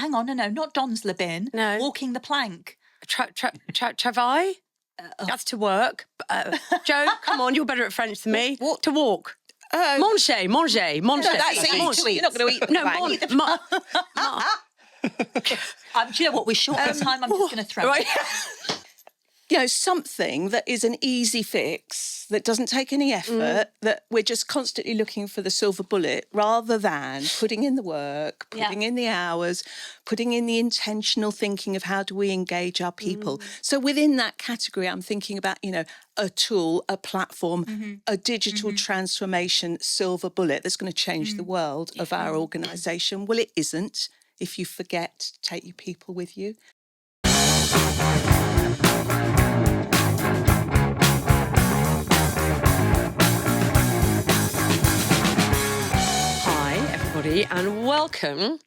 hang on, no, not Don's le bin. No. Walking the plank. Travail? That's to work. Joe, come on, you're better at French than me. What? To walk. Manger. No, that's eat. You're not going to eat the No, plank. Do you know what? We're short on time. I'm just going to throw Right. it. You know, something that is an easy fix, that doesn't take any effort, that we're just constantly looking for the silver bullet rather than putting in the work, putting in the hours, putting in the intentional thinking of how do we engage our people. So within that category, I'm thinking about, you know, a tool, a platform, a digital transformation silver bullet that's going to change the world of our organisation. Well, it isn't if you forget to take your people with you. Hi, everybody, and welcome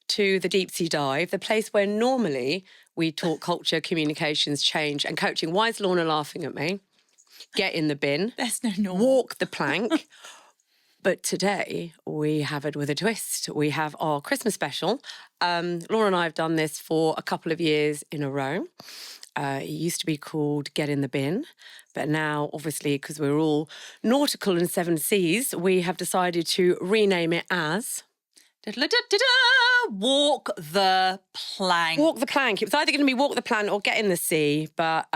to the Deep Sea Dive, the place where normally we talk culture, communications, change, and coaching. Why is Lorna laughing at me? Get in the bin. There's no normal. Walk the plank. But today we have it with a twist. We have our Christmas special. Laura and I have done this for a couple of years in a row. It used to be called Get in the Bin, but now, obviously, because we're all nautical and seven seas, we have decided to rename it as... Walk the plank. Walk the plank. It was either going to be Walk the Plank or Get in the Sea, but...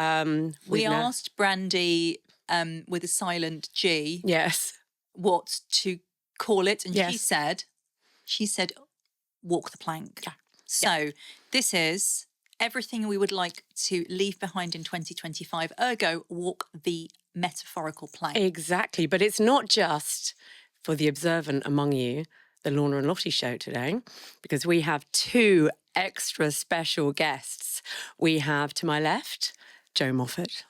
we asked Brandy with a silent G Yes. what to call it, and Yes. she said, walk the plank. Yeah. So this is everything we would like to leave behind in 2025, ergo walk the metaphorical plank. Exactly, but it's not just for the observant among you, the Lorna and Lottie show today, because we have two extra special guests. We have to my left, Joe Moffat.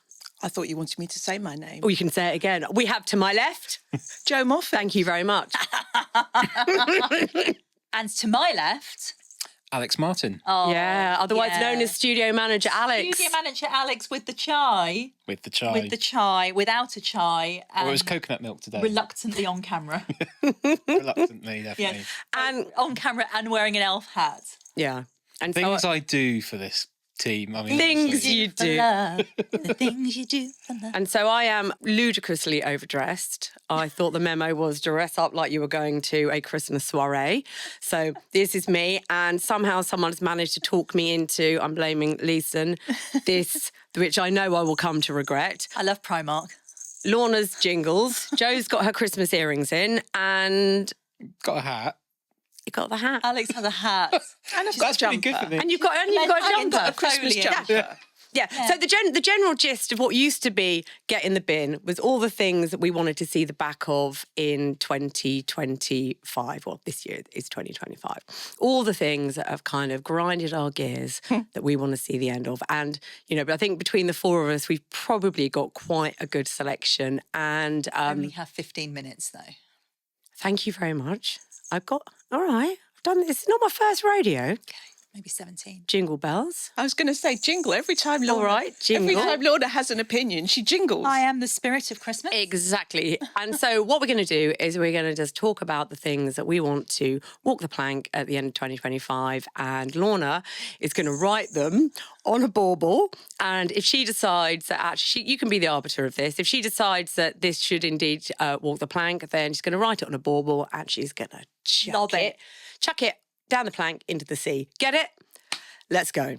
I thought you wanted me to say my name. Oh, you can say it again. We have to my left, Joe Moffat. thank you very much. And to my left, Alex Martin Yeah, otherwise known as studio manager Alex. studio manager Alex with the chai. with the chai. With the chai, without a chai. Or it was and coconut milk today. reluctantly on camera. Reluctantly, definitely. And On camera and wearing an elf hat. yeah. And Things so, I do for this team. I mean, Things honestly. you For do. love, the things you do for love. And so I am ludicrously overdressed. I thought the memo was dress up like you were going to a Christmas soiree. So this is me. And somehow someone's managed to talk me into, I'm blaming Leeson, this, which I know I will come to regret. I love Primark. Lorna's jingles. Joe's got her Christmas earrings in and Got a hat. you got the hat. Alex has a hat. And I've got That's a pretty jumper. good for me. And you've got a jumper. got A Christmas foliage. jumper. Yeah. So the general gist of what used to be Get in the Bin was all the things that we wanted to see the back of in 2025. Well, this year is 2025. All the things that have kind of grinded our gears that we want to see the end of. And, you know, but I think between the four of us, we've probably got quite a good selection. And Only have 15 minutes though. thank you very much. All right, I've done this. It's not my first rodeo. Okay, maybe 17. Jingle bells. I was going to say jingle every time Lorna. All right, jingle. Every time Lorna has an opinion, she jingles. I am the spirit of Christmas. Exactly. And so what we're going to do is we're going to just talk about the things that we want to walk the plank at the end of 2025. And Lorna is going to write them on a bauble. And if she decides that actually, you can be the arbiter of this. If she decides that this should indeed walk the plank, then she's going to write it on a bauble and she's going to chuck it down the plank into the sea. Get it? Let's go.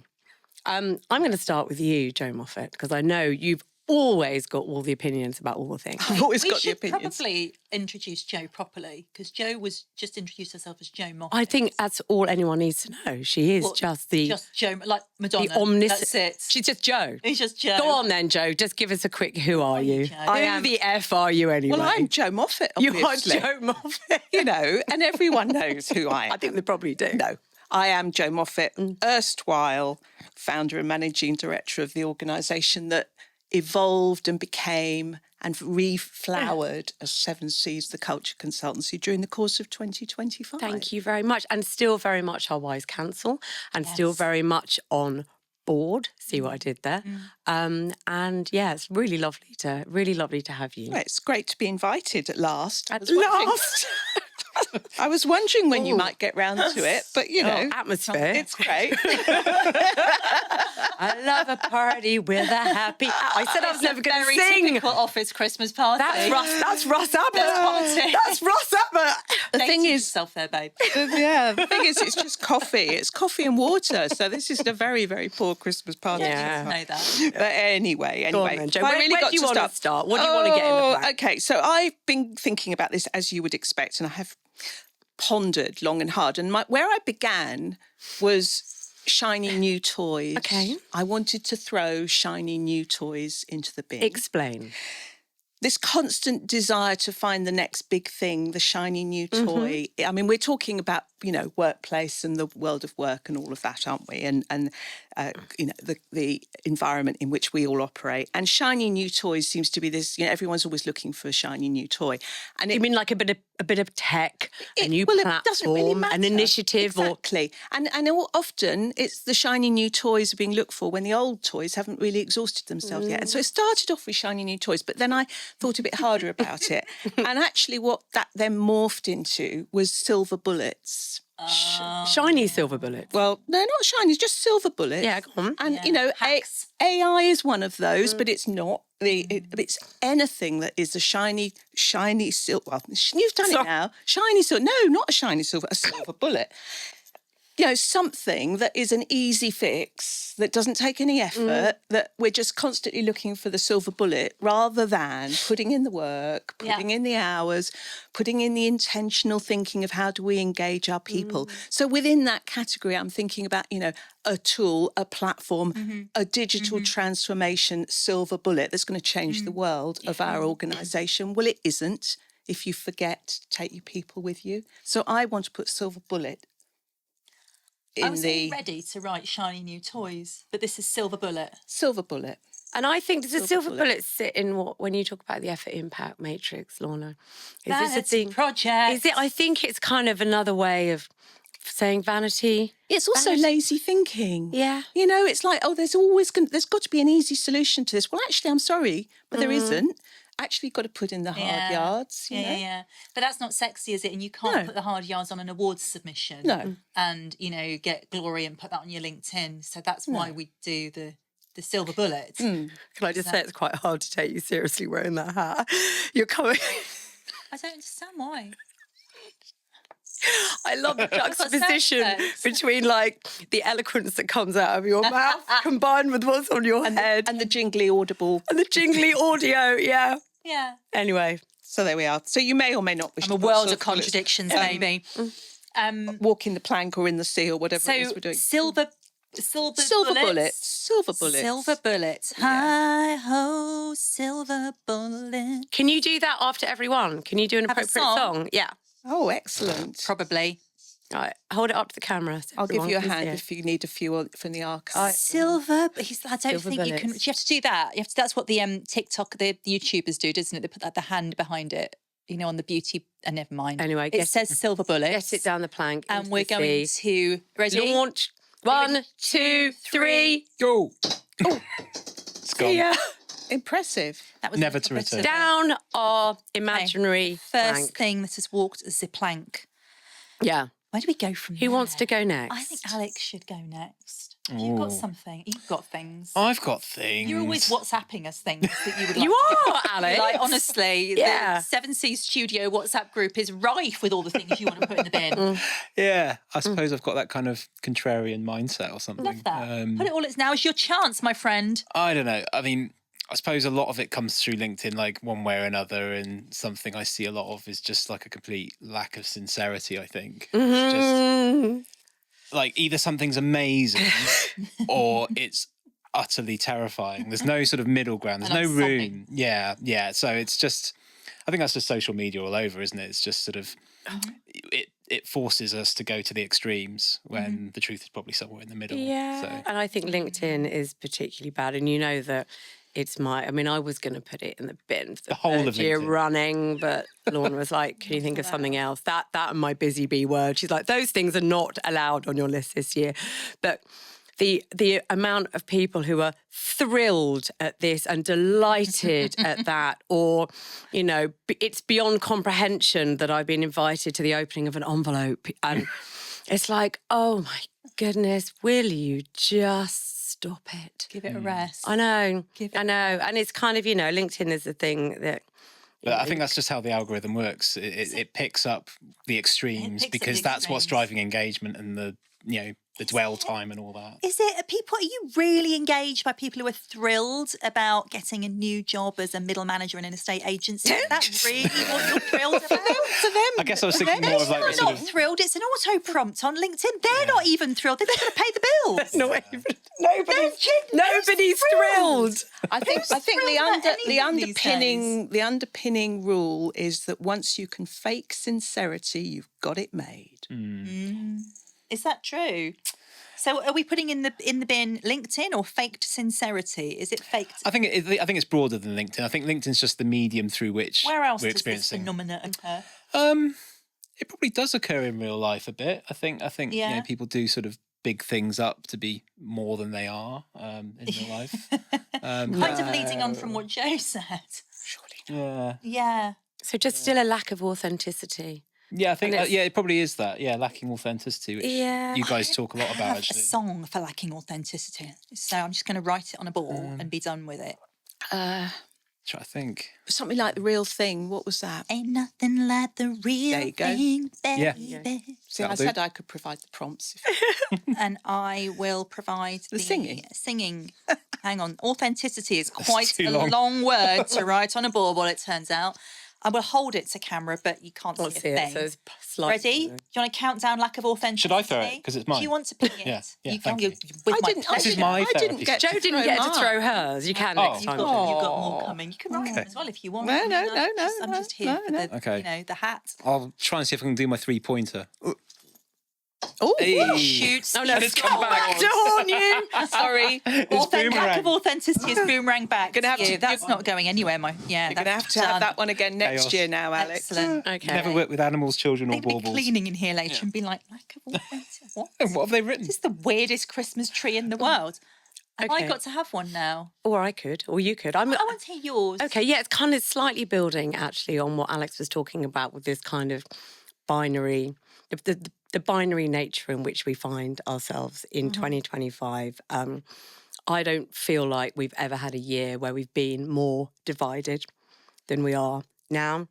I'm going to start with you, Joe Moffat, because I know you've always got all the opinions about all the things. I've always We got the should opinions. probably introduce Jo properly because Jo was just introduced herself as Jo Moffat. I think that's all anyone needs to know. She is Well, just Jo, like Madonna. omniscient. That's it. She's just Joe. It's just Jo. Go on then, Joe. Just give us a quick who are you? Jo? Who the F are you anyway? Well, I'm Joe Moffat, You obviously. are Joe Moffat. You know, and everyone knows who I am. I think they probably do. No, I am Joe Moffat, erstwhile founder and managing director of the organisation that evolved and became and reflowered as Seven Seas, the culture consultancy, during the course of 2025. Thank you very much. And still very much our wise counsel and still Yes. very much on board. See what I did there? And yeah, it's really lovely to have you. Well, it's great to be invited at last. At I was wondering- last. I was wondering when you might get round to it, but you know, Atmosphere. it's great. I love a party with a happy. I said I was never going to Very sing. typical office Christmas party. That's Russ Abbott. politics. That's Russ Abbott. The thing is, yourself there, babe. the thing is, it's just coffee. It's coffee and water. So this is a very, very poor Christmas party. Yeah. Know that. But anyway, Go on then, Jo. if I Where really do got you to want to start? What do you want to get in the plan? Okay, so I've been thinking about this as you would expect, and I have pondered long and hard. And where I began was shiny new toys. Okay. I wanted to throw shiny new toys into the bin. Explain. This constant desire to find the next big thing, the shiny new toy. I mean, we're talking about, you know, workplace and the world of work and all of that, aren't we? And you know, the environment in which we all operate. And shiny new toys seems to be this, you know, everyone's always looking for a shiny new toy. And You mean like a bit of tech, a new well, platform, it doesn't really an matter. initiative, Exactly. And often it's the shiny new toys are being looked for when the old toys haven't really exhausted themselves yet. And so it started off with shiny new toys, but then I thought a bit harder about it. And actually what that then morphed into was silver bullets. shiny silver bullets. Well, no, not shiny, just silver bullets. Yeah, go on. And, you know, hacks. AI is one of those, but it's not. It's anything that is a shiny silver. Well, you've done it now. Shiny silver. No, not a shiny silver, a silver bullet. You know, something that is an easy fix, that doesn't take any effort, that we're just constantly looking for the silver bullet rather than putting in the work, putting in the hours, putting in the intentional thinking of how do we engage our people. So within that category, I'm thinking about, you know, a tool, a platform, a digital transformation silver bullet that's going to change the world of our organisation. Well, it isn't if you forget to take your people with you. So I want to put silver bullet I in was the ready to write shiny new toys, but this is silver bullet. silver bullet. And I think, does the silver bullet. bullet sit in when you talk about the effort impact matrix, Lorna? Is this a Vanity thing? project. Is it? I think it's kind of another way of saying vanity. It's also lazy thinking. Yeah. You know, it's like, oh, there's got to be an easy solution to this. Well, actually, I'm sorry, but there isn't. Actually, got to put in the hard yards. You know? Yeah. But that's not sexy, is it? And you can't put the hard yards on an awards submission. No. And, you know, get glory and put that on your LinkedIn. So that's why we do the silver bullet. Can I just say it's quite hard to take you seriously wearing that hat? You're coming. I don't understand why. I love the What's that juxtaposition sense? between like the eloquence that comes out of your mouth combined with what's on your head And the jingly audible. and the jingly audio. Yeah. Yeah. Anyway, So there we are. So you may or may not wish I'm to a put world silver of bullets, contradictions, maybe. walk in the plank or in the sea or whatever it is So we're doing. silver bullets. Silver bullets. Silver bullets. Hi ho, silver bullet. can you do that after everyone? Can you do an Have a appropriate song? song? Yeah. Oh, excellent. Probably. All right. Hold it up to the camera. so I'll give everyone you a can see hand it. if you need a few from the archive. Silver. I don't Silver think you can. bullets. You have to do that. You have to. That's what the TikTok, the YouTubers do, doesn't it? They put the hand behind it. You know, on the beauty. Never mind. Anyway, it get says silver bullets. Get it down the plank. And into we're the going sea. to ready. Launch. 1, 2, 3. Go. It's gone. Yeah. Impressive. That was Never a to bit of return. Down our imaginary First plank. thing that has walked is a plank. Yeah. Where do we go from Who wants to there? go next? I think Alex should go next. You've got something. You've got things. I've got things. You're always WhatsApping us things that you would like. You to are, Alex. Like, honestly, Yeah. the Seven Seas Studio WhatsApp group is rife with all the things you want to put in the bin. Yeah, I suppose I've got that kind of contrarian mindset or something. Love that. Put it all. It's now is your chance, my friend. I don't know. I mean, I suppose a lot of it comes through LinkedIn, like one way or another, and something I see a lot of is just like a complete lack of sincerity, I think. It's just like either something's amazing or it's utterly terrifying. There's no sort of middle ground. There's And no upsetting. room. Yeah. So it's just, I think that's just social media all over, isn't it? It's just sort of, it forces us to go to the extremes when the truth is probably somewhere in the middle. Yeah. So. And I think LinkedIn is particularly bad. And you know that it's I mean, I was going to put it in the bin for the whole of third year LinkedIn. running, but Lorna was like, can you think of something else? That and my busy bee word. She's like, those things are not allowed on your list this year. But the amount of people who are thrilled at this and delighted at that, or, you know, it's beyond comprehension that I've been invited to the opening of an envelope. And it's like, oh my goodness, will you just stop it? Give it a rest. I know. And it's kind of, you know, LinkedIn is the thing that... But I think that's just how the algorithm works. It picks up the extremes picks up because the that's what's extremes. driving engagement and the, you know, the dwell time and all that. Is it are you really engaged by people who are thrilled about getting a new job as a middle manager in an estate agency? Is that really what you're thrilled about? For them, I guess I was thinking more of like They're the sort not of... thrilled. It's an auto prompt on LinkedIn. They're not even thrilled. They're going to pay the bills. Nobody's thrilled. I think thrilled about anything the underpinning rule is that once you can fake sincerity, you've got it made. Is that true? So are we putting in the bin LinkedIn or faked sincerity? Is it faked? I think it's broader than LinkedIn. I think LinkedIn's just the medium through which Where else we're does this experiencing. phenomena occur? It probably does occur in real life a bit. I think you Yeah. know, people do sort of big things up to be more than they are in real life. Kind of leading on from what Joe said. Yeah. Yeah. So just still a lack of authenticity. Yeah, I think And it's- it probably is that. Yeah, lacking authenticity, which Yeah. you guys talk a lot I about have actually. a song for lacking authenticity. So I'm just going to write it on a board and be done with it. Try to think. Something like The Real Thing. What was that? Ain't nothing like the real There you go. thing, Yeah. baby. See, I That'll do. said I could provide the prompts. And I will provide the singing. Hang on. Authenticity is quite too a long. long word to write on a board, it turns out. I will hold it to camera, but you can't Can't see see a it, thing. so it's slightly... Ready? Do you want to count down lack of authenticity? Should I throw it? 'Cause it's mine. Do you want to ping it? Yeah, You thank can. you. With I my didn't. pleasure. This is my I didn't therapy get. Joe to didn't throw get to mine. throw hers. You can Oh. next You've time. got more coming. You can write them as well if you want. No, I mean, no, I'm no, just here for the, Okay. you know, the hat. I'll try and see if I can do my 3-pointer. Oh, Shoots. Oh, no, the it's come back to scores. haunt you. sorry. Lack boomerang. of authenticity is boomerang back. Gonna have to to- you. That's not going anywhere. You're going to have to have that one again next Chaos. year now, Alex. Excellent. Okay. Never work with animals, children, or They'd be baubles. cleaning in here later and be like, lack of authenticity. What? What have they written? This is the weirdest Christmas tree in the world. Have I Okay. got to have one now? Or I could, or you could. I want to hear yours. Okay, yeah, it's kind of slightly building actually on what Alex was talking about with this kind of binary, the binary nature in which we find ourselves in 2025. I don't feel like we've ever had a year where we've been more divided than we are now.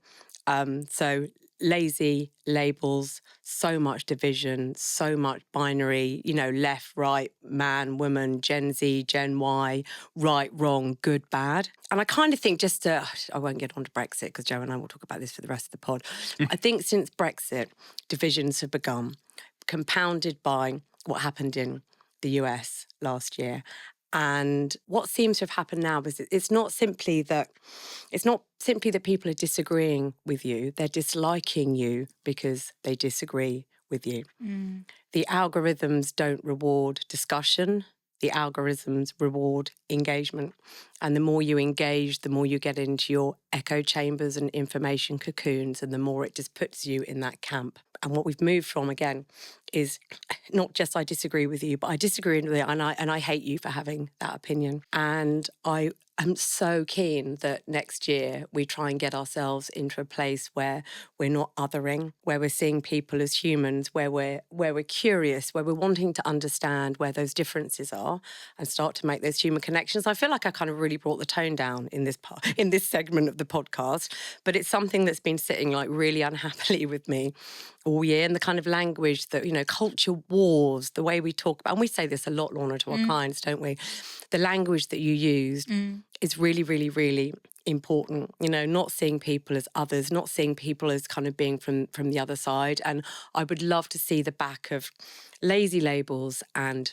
So lazy labels, so much division, so much binary, you know, left, right, man, woman, Gen Z, Gen Y, right, wrong, good, bad. And I kind of think I won't get on to Brexit because Joe and I will talk about this for the rest of the pod. I think since Brexit, divisions have begun, compounded by what happened in the US last year. And what seems to have happened now is it's not simply that people are disagreeing with you, they're disliking you because they disagree with you. The algorithms don't reward discussion. The algorithms reward engagement. And the more you engage, the more you get into your echo chambers and information cocoons, and the more it just puts you in that camp. And what we've moved from, again, is not just I disagree with you, but I disagree with you and I hate you for having that opinion. And I am so keen that next year we try and get ourselves into a place where we're not othering, where we're seeing people as humans, where we're curious, where we're wanting to understand where those differences are and start to make those human connections. I feel like I kind of really brought the tone down in this segment of the podcast, but it's something that's been sitting like really unhappily with me all year, and the kind of language that, you know, culture wars, the way we talk about, and we say this a lot, Lorna, to our clients, don't we? The language that you used is really, really, really important. You know, not seeing people as others, not seeing people as kind of being from the other side. And I would love to see the back of lazy labels and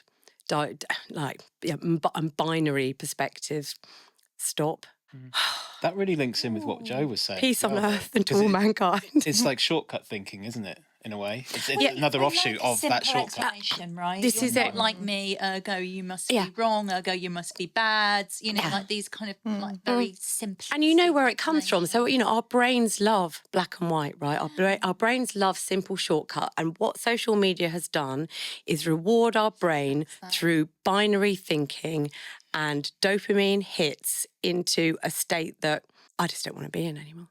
binary perspectives stop. That really links in with what Joe was saying. Peace on as well, earth and to because all mankind. It's like shortcut thinking, isn't it? in a way. It's another offshoot of that shortcut. Right? This You're is not it. like me, ergo you must be Yeah. wrong, ergo you must be bad. You know, like these kind of like very simple. And you know where it comes from. So, you know, our brains love black and white, right? Our brains love simple shortcut. And what social media has done is reward our brain through binary thinking and dopamine hits into a state that I just don't want to be in anymore.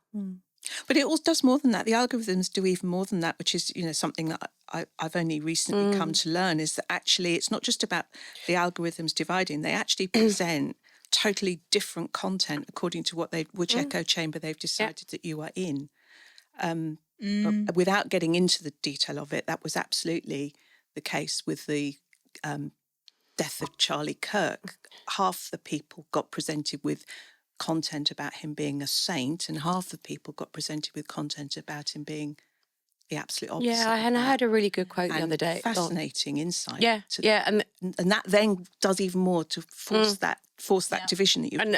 But it also does more than that. The algorithms do even more than that, which is, you know, something that I've only recently come to learn, is that actually it's not just about the algorithms dividing. They actually present totally different content according to which echo chamber they've decided that you are in. But without getting into the detail of it, that was absolutely the case with the death of Charlie Kirk. Half the people got presented with content about him being a saint, and half the people got presented with content about him being the absolute opposite. Yeah, and I heard a really good quote the And other day. fascinating insight. Yeah, and that then does even more to force that division that you. And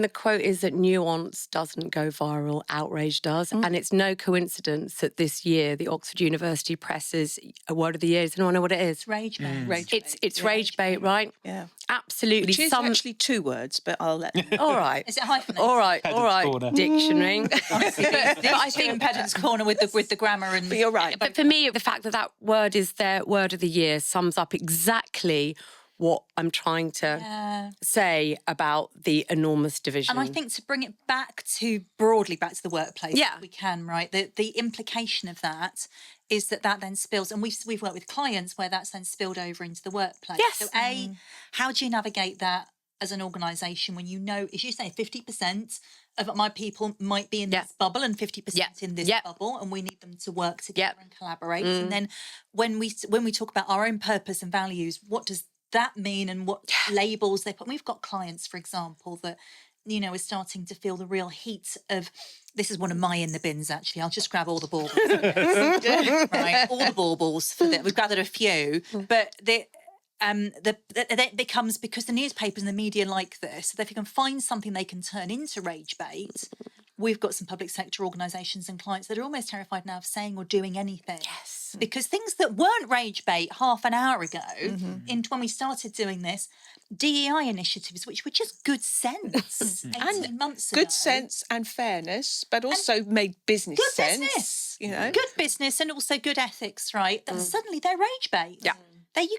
the quote is that nuance doesn't go viral, outrage does. And it's no coincidence that this year the Oxford University Press's Word of the Year, does anyone know what it is? Rage bait. It's rage bait, right? Yeah. Absolutely. Which is actually 2 words, but I'll let them. All right. Is it hyphenated? All right. Corner. Dictionary. I think Pedant's Corner with the grammar and. But you're right. But for me, the fact that word is their Word of the Year sums up exactly what I'm trying to say about the enormous division. And I think to bring it broadly back to the workplace, Yeah. we can, right? The implication of that is that then spills, and we've worked with clients where that's then spilled over into the workplace. Yes. So how do you navigate that as an organisation when you know, as you say, 50% of my people might be in this bubble and 50% in this bubble, and we need them to work together and collaborate. And then when we talk about our own purpose and values, what does that mean and what labels they put? We've got clients, for example, that, you know, are starting to feel the real heat of, this is one of my in the bins, actually. I'll just grab all the baubles. Right, all the baubles for that. We've gathered a few, but it becomes, because the newspapers and the media like this, that if you can find something they can turn into rage bait, we've got some public sector organisations and clients that are almost terrified now of saying or doing anything. Yes. Because things that weren't rage bait half an hour ago, when we started doing this, DEI initiatives, which were just good sense 18 months ago. Good sense and fairness, but also made business sense. Business. You know? Good business and also good ethics, right? And suddenly they're rage bait. Yeah. There you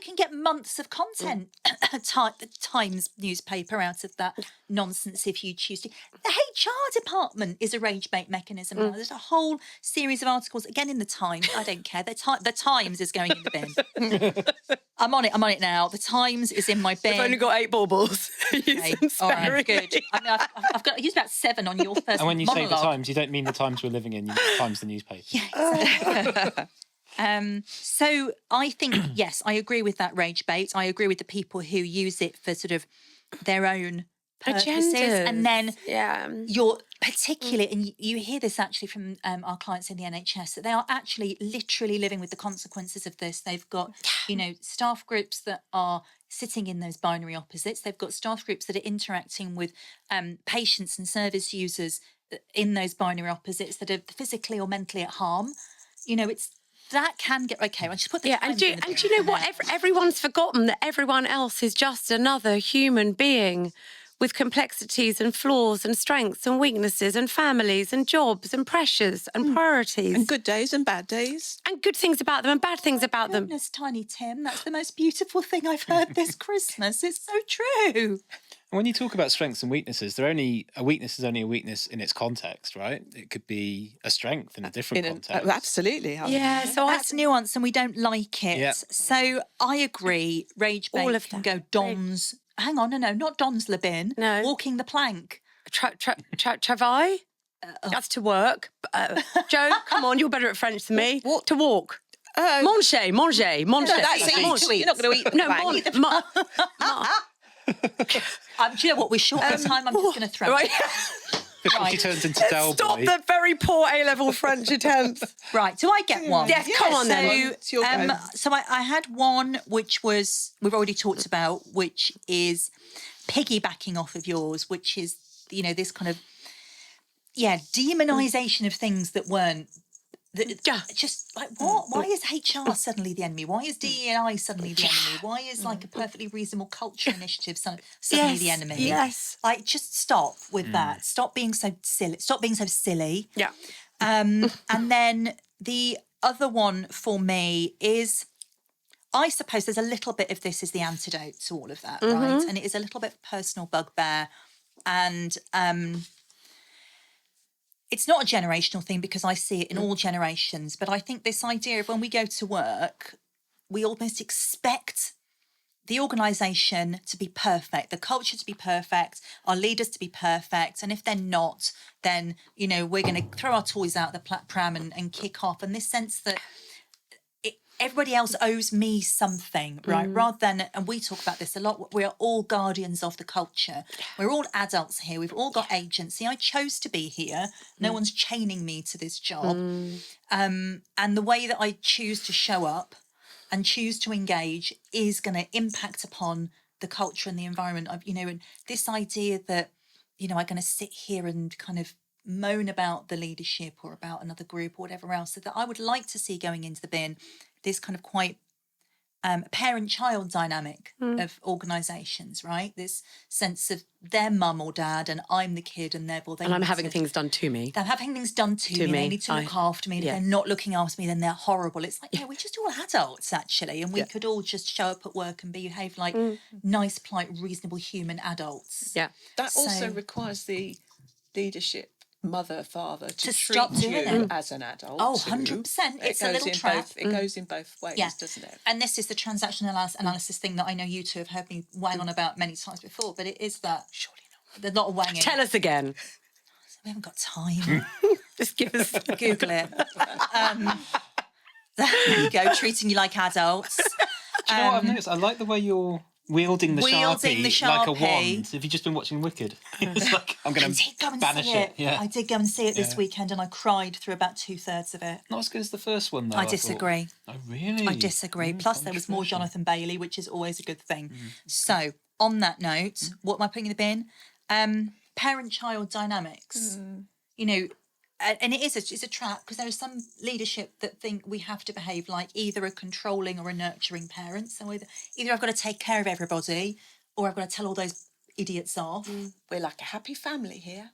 can get months of content, the Times newspaper out of that nonsense if you choose to. The HR department is a rage bait mechanism now. There's a whole series of articles, again in the Times. I don't care. The Times is going in the bin. I'm on it now. The Times is in my bin. I've only got 8 baubles. Okay. All right, good. I mean, I used about 7 on your first And when you monologue. say the Times, you don't mean the Times we're living in, you mean the Times the newspaper. Yeah, so I think, yes, I agree with that rage bait. I agree with the people who use it for sort of their own purposes. And then you're particularly, and you hear this actually from our clients in the NHS, that they are actually literally living with the consequences of this. They've got, you know, staff groups that are sitting in those binary opposites. They've got staff groups that are interacting with patients and service users in those binary opposites that are physically or mentally at harm. You know, that can get okay. I just put the and do you know what? Everyone's forgotten that everyone else is just another human being with complexities and flaws and strengths and weaknesses and families and jobs and pressures and priorities And good days and bad days. and good things about them and bad things about them. Goodness, Tiny Tim, that's the most beautiful thing I've heard this Christmas. It's so true. And when you talk about strengths and weaknesses, a weakness is only a weakness in its context, right? It could be a strength in a different context. Absolutely. Yeah, so that's nuance and we don't like it. Yeah. So I agree, rage bait All of can that. go Don's. Hang on, no, not Don's the bin. No. Walking the plank. Travail? That's to work. Joe, come on, you're better at French than me. To walk. Manger. No, that's eat. You're not going to eat. No, Do you know what? We're short on time. I'm just going to throw right. it. Before she Right. turns into Del Stop Boy. the very poor A-level French attempt. Right, do I get one? Yes, come on then. It's your go. So I had one which was, we've already talked about, which is piggybacking off of yours, which is, you know, this kind of, demonisation of things that weren't Yeah. Just like what? Why is HR suddenly the enemy? Why is DEI suddenly the enemy? Why is like a perfectly reasonable culture initiative suddenly the enemy? Yes. Like, just stop with that. Stop being so silly. Stop being so silly. Yeah. And then the other one for me is, I suppose there's a little bit of this is the antidote to all of that, right? And it is a little bit of personal bugbear. And it's not a generational thing because I see it in all generations. But I think this idea of when we go to work, we almost expect the organisation to be perfect, the culture to be perfect, our leaders to be perfect. And if they're not, then, you know, we're going to throw our toys out the pram and kick off. And this sense that everybody else owes me something, right? Rather than, and we talk about this a lot, we're all guardians of the culture. We're all adults here. We've all got agency. I chose to be here. No one's chaining me to this job. And the way that I choose to show up and choose to engage is going to impact upon the culture and the environment. You know, and this idea that, you know, I'm going to sit here and kind of moan about the leadership or about another group or whatever else, so that I would like to see going into the bin this kind of quite parent-child dynamic of organisations, right? This sense of their mum or dad and I'm the kid and therefore they And I'm need having to, things done to me. they're having things done to me. They need to look after me. And if they're not looking after me, then they're horrible. It's like, we're just all adults, actually. And we could all just show up at work and behave like nice, polite, reasonable human adults. Yeah. That also So- requires the leadership mother, father to treat stop doing you it. as an adult. Oh, too. 100%. It's a goes little in trap. Both, it goes in both ways, Yeah. doesn't it? And this is the transactional analysis thing that I know you two have heard me wang on about many times before, but it is that. Surely not. They're not wanging. Tell us again. We haven't got time. Just give us. Google it. There you go, treating you like adults. Do you know what I've noticed? I like the way you're wielding the Wielding Sharpie, the like a Sharpie. wand. Have you just been watching Wicked? It's like, I'm I going did to go and banish see it. it. Yeah. I did go and see it this weekend and I cried through about 2/3 of it. Not as good as the first one, though. I thought. disagree. Oh, really? I disagree. Plus, there was more Jonathan Bailey, which is always a good thing. So, on that note, what am I putting in the bin? Parent-child dynamics. You know, and it's a trap because there is some leadership that think we have to behave like either a controlling or a nurturing parent. So either I've got to take care of everybody or I've got to tell all those idiots off. We're like a happy family here.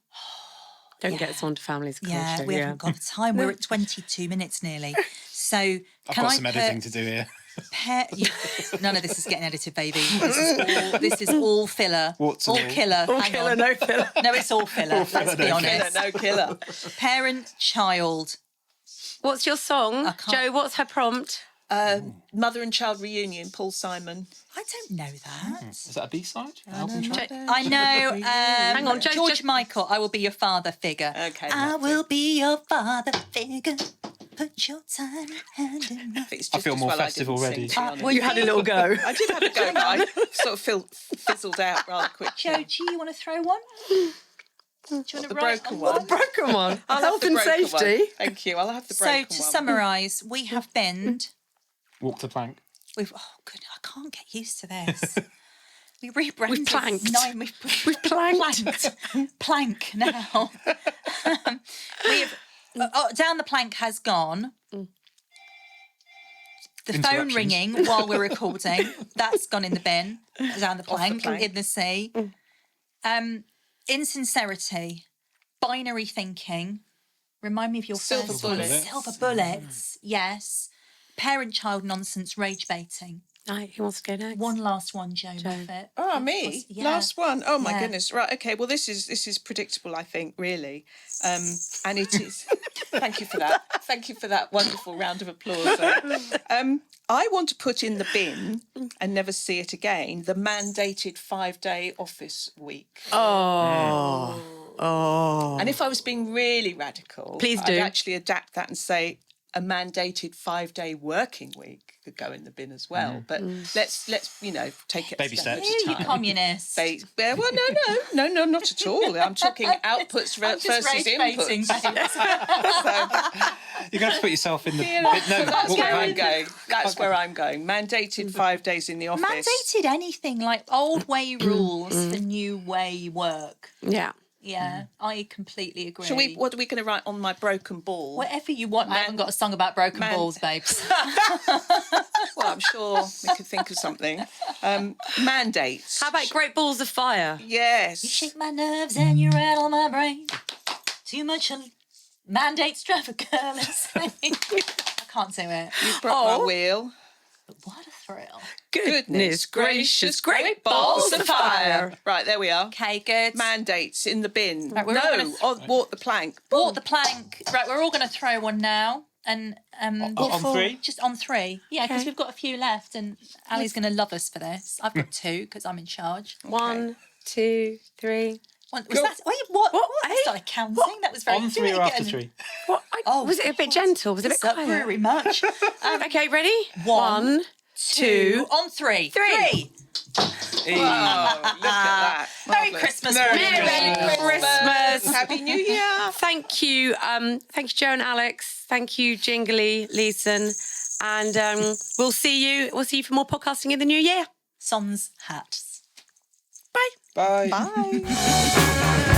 Don't get us onto families culture. Yeah, we haven't got the time. We're at 22 minutes nearly. So I've can got I some editing to do here. None of this is getting edited, baby. This is all filler. What's all all? killer. All Hang killer, on. no filler. No, it's all filler. Let's be honest. No killer. Parent-child. What's your song? can't- Joe, what's her prompt? Mother and Child Reunion, Paul Simon. I don't know that. Is that a B-side? Album track? I know. Hang on, Joe, George just- Michael, I will be your father figure. Okay, I lovely. will be your father figure. Put your tiny hand in mine. It's I just feel as more well festive I didn't already. Sing, to be honest. well, You had a little go. I did have a go, but I sort of fizzled out rather quickly. Joe, do you want to throw one? Do you want to The write broken a one. Broken one. I'll have Health the and broken safety. one. Thank you. I'll have the So broken to one. summarise, we have binned. Walk the plank. We've I can't get used to this. We rebranded. We've planked. We've planked. Plank now. We've down the plank has gone. The phone Interruptions. ringing while we're recording, that's gone in the bin, down the plank, plank. in the sea. Insincerity, binary thinking. Remind me of your Silver first one. bullets. Silver bullets, yes. Parent-child nonsense, rage baiting. Right, who wants to go next? One last one, Joe Moffat. Oh, me? Yeah. Last one. Oh my Yeah. goodness. Right. Okay. Well, this is predictable, I think, really, and it is. Thank you for that. Thank you for that wonderful round of applause. I want to put in the bin and never see it again. The mandated 5-day office week. Oh. And if I was being really radical, Please do. I'd actually adapt that and say a mandated 5-day working week could go in the bin as well. But let's take it Baby a step steps. at a You time. communist. Well, no, not at all. I'm talking outputs I'm just versus rage baiting, inputs. babes. You're going to put yourself in the... You know, No, that's walk the where I'm plank. going. That's where I'm going. Mandated 5 days in the office. Mandated anything like old way rules for new way work. Yeah. Yeah, I completely agree. What are we going to write on my broken ball? Whatever you want. I haven't got a song about broken balls, babes. Well, I'm sure we could think of something. Mandates. How about Great Balls of Fire? Yes. You shake my nerves and you rattle my brain. Too much mandates drive a girl insane. I can't do it. You broke my wheel. But what a thrill. Goodness gracious, great balls of fire. Right, there we are. Okay, good. Mandates in the bin. Right, we're all no, gonna walk the plank. Walk the plank. Right, we're all going to throw one now. And On three? Just on three. Yeah, because we've got a few left and Ali's going to love us for this. I've got two because I'm in charge. 1, 2, 3. Was that, wait, what? I started counting. That was very On do three it or after again. three? What? Was it a bit gentle? Was it a bit It's up quiet? very much. Okay, ready? 1, 2, 2. on three. Three. Oh, look at that. Merry Marvellous. Christmas. Merry Christmas. Happy New Year. Thank you, Joe and Alex. Thank you, Jingly, Leeson, and we'll see you for more podcasting in the new year. Sans hats. Bye. Bye. Bye.